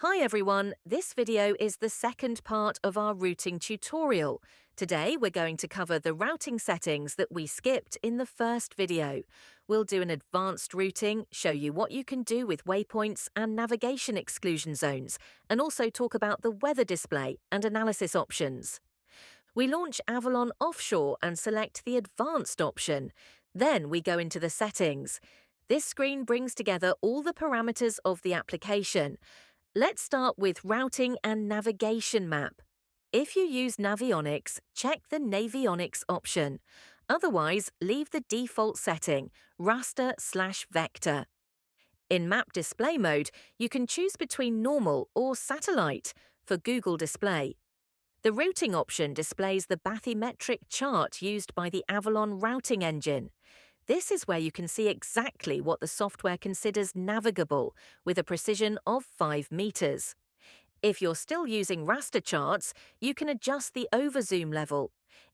Hi everyone, this video is the second part of our routing tutorial. Today we're going to cover the routing settings that we skipped in the first video. We'll do an advanced routing, show you what you can do with waypoints and navigation exclusion zones, and also talk about the weather display and analysis options. We launch Avalon offshore and select the advanced option. Then we go into the settings. This screen brings together all the parameters of the application. Let's start with Routing and Navigation Map. If you use Navionics, check the Navionics option. Otherwise, leave the default setting, raster/vector. In Map Display mode, you can choose between Normal or Satellite for Google Display. The routing option displays the bathymetric chart used by the Avalon routing engine. This is where you can see exactly what the software considers navigable, with a precision of 5 meters. If you're still using raster charts, you can adjust the overzoom level.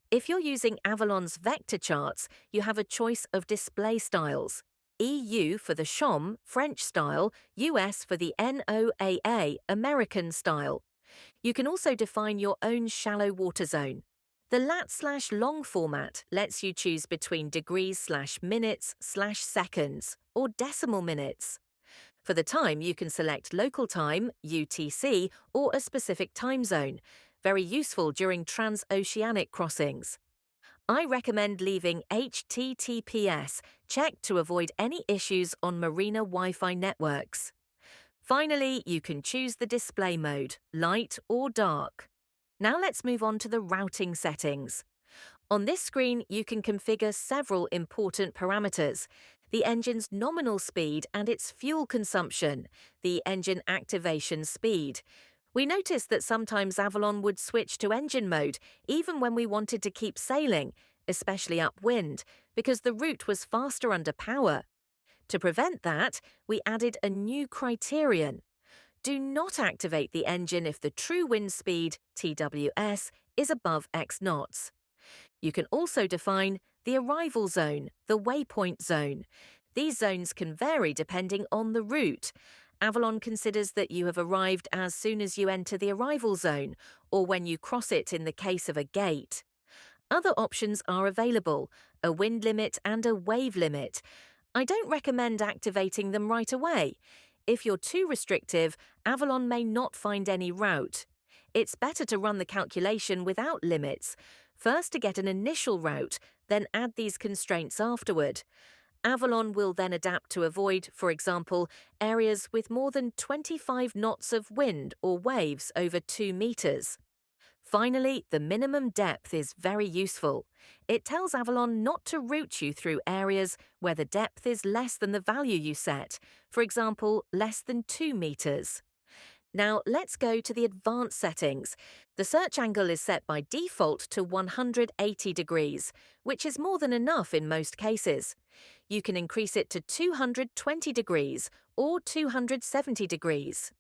If you're using Avalon's vector charts, you have a choice of display styles. EU for the CHOM, French style, US for the NOAA, American style. You can also define your own shallow water zone. The lat/long format lets you choose between degrees/minutes/seconds or decimal minutes. For the time, you can select local time, UTC, or a specific time zone, very useful during transoceanic crossings. I recommend leaving HTTPS checked to avoid any issues on marina Wi-Fi networks. Finally, you can choose the display mode, light or dark. Now let's move on to the routing settings. On this screen, you can configure several important parameters: the engine's nominal speed and its fuel consumption, the engine activation speed. We noticed that sometimes Avalon would switch to engine mode even when we wanted to keep sailing, especially upwind, because the route was faster under power. To prevent that, we added a new criterion. Do not activate the engine if the true wind speed, TWS, is above X knots. You can also define the arrival zone, the waypoint zone. These zones can vary depending on the route. Avalon considers that you have arrived as soon as you enter the arrival zone, or when you cross it in the case of a gate. Other options are available: a wind limit and a wave limit. I don't recommend activating them right away. If you're too restrictive, Avalon may not find any route. It's better to run the calculation without limits, first to get an initial route, then add these constraints afterward. Avalon will then adapt to avoid, for example, areas with more than 25 knots of wind or waves over 2 meters. Finally, the minimum depth is very useful. It tells Avalon not to route you through areas where the depth is less than the value you set, for example, less than 2 meters. Now let's go to the advanced settings. The search angle is set by default to 180 degrees, which is more than enough in most cases. You can increase it to 220 degrees or 270 degrees.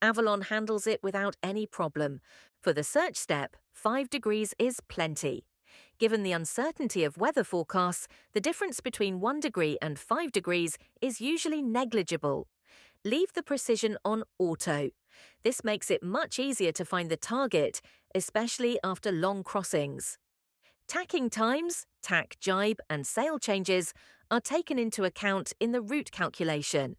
Avalon handles it without any problem. For the search step, 5 degrees is plenty. Given the uncertainty of weather forecasts, the difference between 1 degree and 5 degrees is usually negligible. Leave the precision on auto. This makes it much easier to find the target, especially after long crossings. Tacking times, tack jibe, and sail changes are taken into account in the route calculation.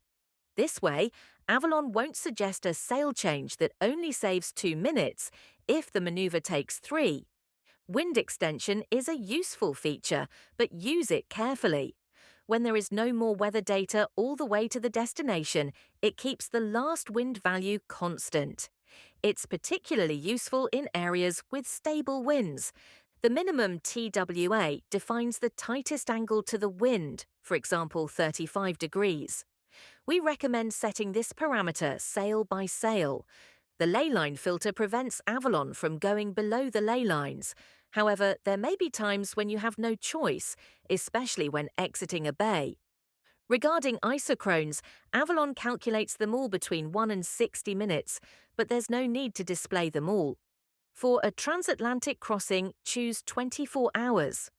This way, Avalon won't suggest a sail change that only saves 2 minutes if the maneuver takes 3. Wind extension is a useful feature, but use it carefully. When there is no more weather data all the way to the destination, it keeps the last wind value constant. It's particularly useful in areas with stable winds. The minimum TWA defines the tightest angle to the wind, for example 35 degrees. We recommend setting this parameter sail by sail. The leyline filter prevents Avalon from going below the ley lines. However, there may be times when you have no choice, especially when exiting a bay. Regarding isochrones, Avalon calculates them all between 1 and 60 minutes, but there's no need to display them all. For a transatlantic crossing, choose 24 hours.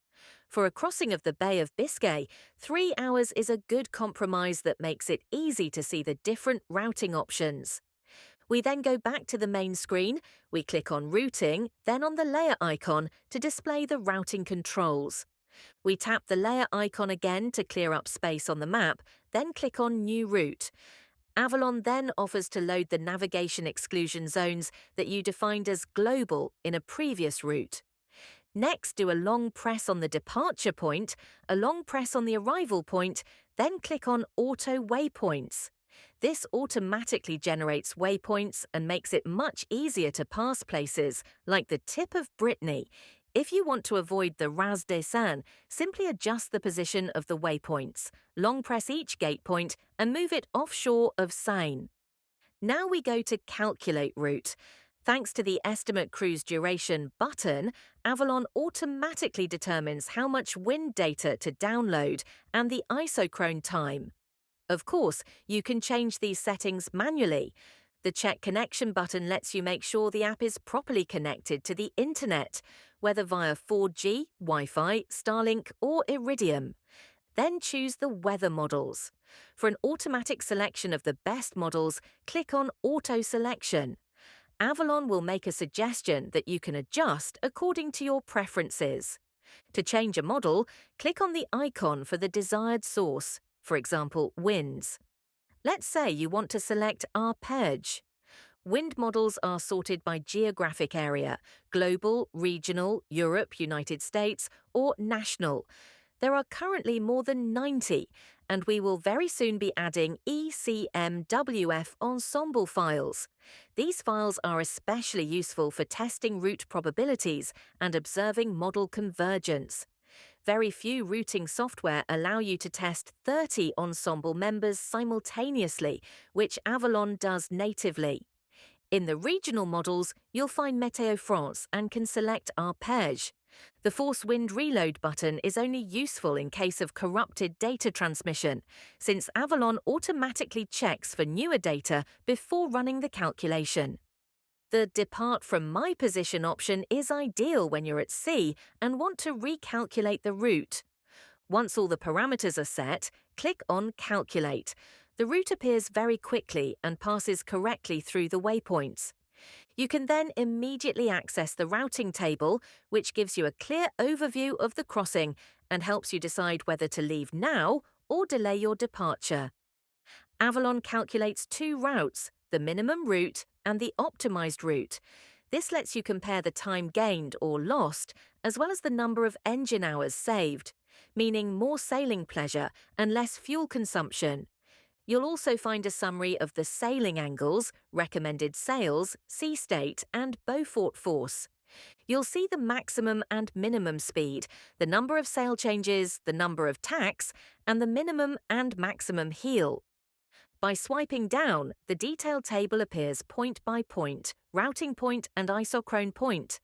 For a crossing of the Bay of Biscay, 3 hours is a good compromise that makes it easy to see the different routing options. We then go back to the main screen, we click on Routing, then on the layer icon to display the routing controls. We tap the layer icon again to clear up space on the map, then click on New Route. Avalon then offers to load the navigation exclusion zones that you defined as global in a previous route. Next, do a long press on the departure point, a long press on the arrival point, then click on Auto Waypoints. This automatically generates waypoints and makes it much easier to pass places, like the tip of Brittany. If you want to avoid the Raz des Seine, simply adjust the position of the waypoints, long press each gate point, and move it offshore of Seine. Now we go to Calculate Route. Thanks to the Estimate Cruise Duration button, Avalon automatically determines how much wind data to download and the isochrone time. Of course, you can change these settings manually. The Check Connection button lets you make sure the app is properly connected to the internet, whether via 4G, Wi-Fi, Starlink, or Iridium. Then choose the weather models. For an automatic selection of the best models, click on Auto Selection. Avalon will make a suggestion that you can adjust according to your preferences. To change a model, click on the icon for the desired source, for example, winds. Let's say you want to select arpege. Wind models are sorted by geographic area: global, regional, Europe, United States, or national. There are currently more than 90, and we will very soon be adding ECMWF ensemble files. These files are especially useful for testing route probabilities and observing model convergence. Very few routing software allow you to test 30 ensemble members simultaneously, which Avalon does natively. In the regional models, you'll find Météo France and can select arpege. The Force Wind Reload button is only useful in case of corrupted data transmission, since Avalon automatically checks for newer data before running the calculation. The Depart from My Position option is ideal when you're at sea and want to recalculate the route. Once all the parameters are set, click on Calculate. The route appears very quickly and passes correctly through the waypoints. You can then immediately access the routing table, which gives you a clear overview of the crossing and helps you decide whether to leave now or delay your departure. Avalon calculates two routes, the minimum route and the optimized route. This lets you compare the time gained or lost, as well as the number of engine hours saved, meaning more sailing pleasure and less fuel consumption. You'll also find a summary of the sailing angles, recommended sails, sea state, and Beaufort force. You'll see the maximum and minimum speed, the number of sail changes, the number of tacks, and the minimum and maximum heel. By swiping down, the detailed table appears point by point, routing point and isochrone point.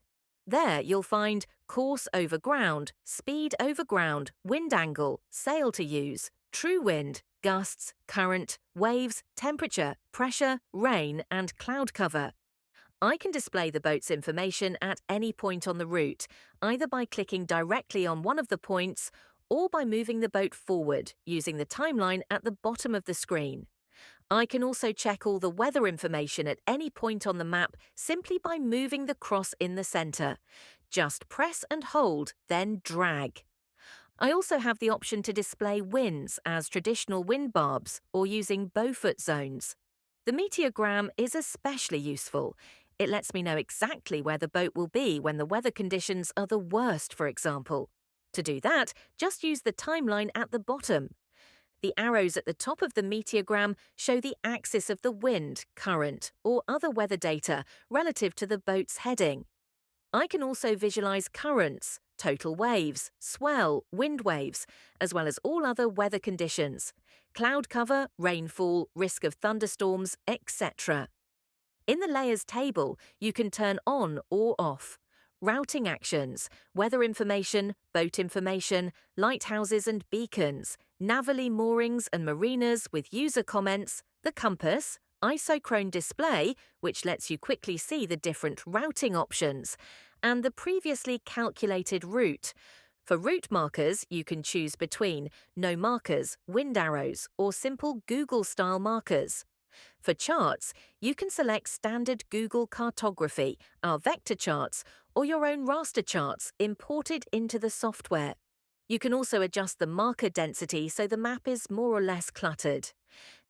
There you'll find course over ground, speed over ground, wind angle, sail to use, true wind, gusts, current, waves, temperature, pressure, rain, and cloud cover. I can display the boat's information at any point on the route, either by clicking directly on one of the points or by moving the boat forward using the timeline at the bottom of the screen. I can also check all the weather information at any point on the map simply by moving the cross in the center. Just press and hold, then drag. I also have the option to display winds as traditional wind barbs or using Beaufort zones. The meteogram is especially useful. It lets me know exactly where the boat will be when the weather conditions are the worst, for example. To do that, just use the timeline at the bottom. The arrows at the top of the meteogram show the axis of the wind, current, or other weather data relative to the boat's heading. I can also visualize currents, total waves, swell, wind waves, as well as all other weather conditions, cloud cover, rainfall, risk of thunderstorms, etc. In the layers table, you can turn on or off routing actions, weather information, boat information, lighthouses and beacons, navally moorings and marinas with user comments, the compass, isochrone display, which lets you quickly see the different routing options, and the previously calculated route. For route markers, you can choose between no markers, wind arrows, or simple Google-style markers. For charts, you can select standard Google cartography, our vector charts, or your own raster charts imported into the software. You can also adjust the marker density so the map is more or less cluttered.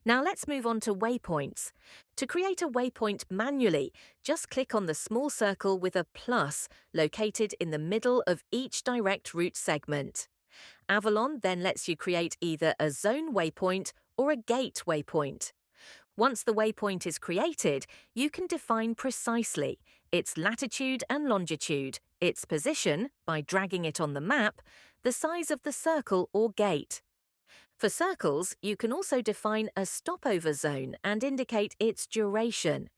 Now let's move on to waypoints. To create a waypoint manually, just click on the small circle with a plus located in the middle of each direct route segment. Avalon then lets you create either a zone waypoint or a gate waypoint. Once the waypoint is created, you can define precisely its latitude and longitude, its position by dragging it on the map, the size of the circle or gate. For circles, you can also define a stopover zone and indicate its duration.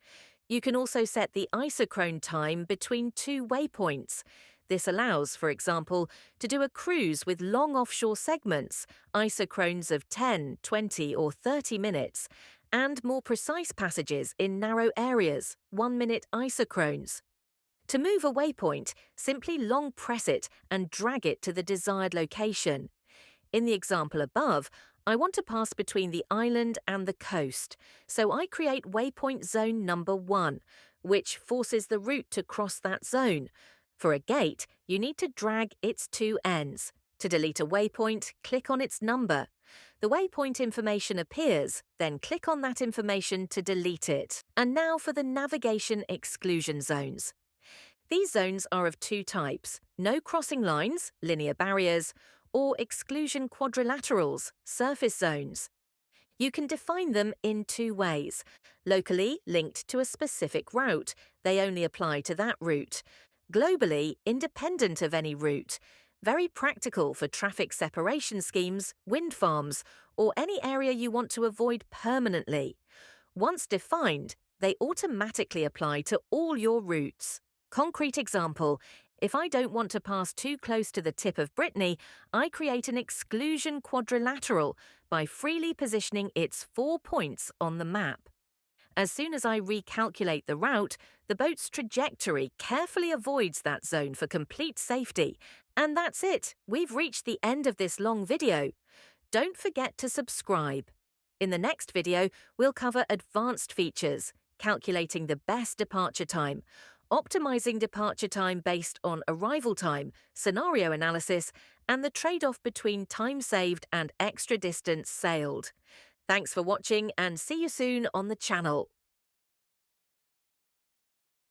You can also set the isochrone time between two waypoints. This allows, for example, to do a cruise with long offshore segments, isochrones of 10, 20 or 30 minutes, and more precise passages in narrow areas, 1-minute isochrones. To move a waypoint, simply long press it and drag it to the desired location. In the example above, I want to pass between the island and the coast, so I create waypoint zone number 1, which forces the route to cross that zone. For a gate, you need to drag its two ends. To delete a waypoint, click on its number. The waypoint information appears, then click on that information to delete it. And now for the navigation exclusion zones. These zones are of two types: no crossing lines, linear barriers, or exclusion quadrilaterals, surface zones. You can define them in two ways: locally, linked to a specific route, they only apply to that route; globally, independent of any route, very practical for traffic separation schemes, wind farms, or any area you want to avoid permanently. Once defined, they automatically apply to all your routes. Concrete example: if I don't want to pass too close to the tip of Brittany, I create an exclusion quadrilateral by freely positioning its 4 points on the map. As soon as I recalculate the route, the boat's trajectory carefully avoids that zone for complete safety. And that's it, we've reached the end of this long video. Don't forget to subscribe. In the next video, we'll cover advanced features, calculating the best departure time, optimizing departure time based on arrival time, scenario analysis, and the trade-off between time saved and extra distance sailed. Thanks for watching and see you soon on the channel.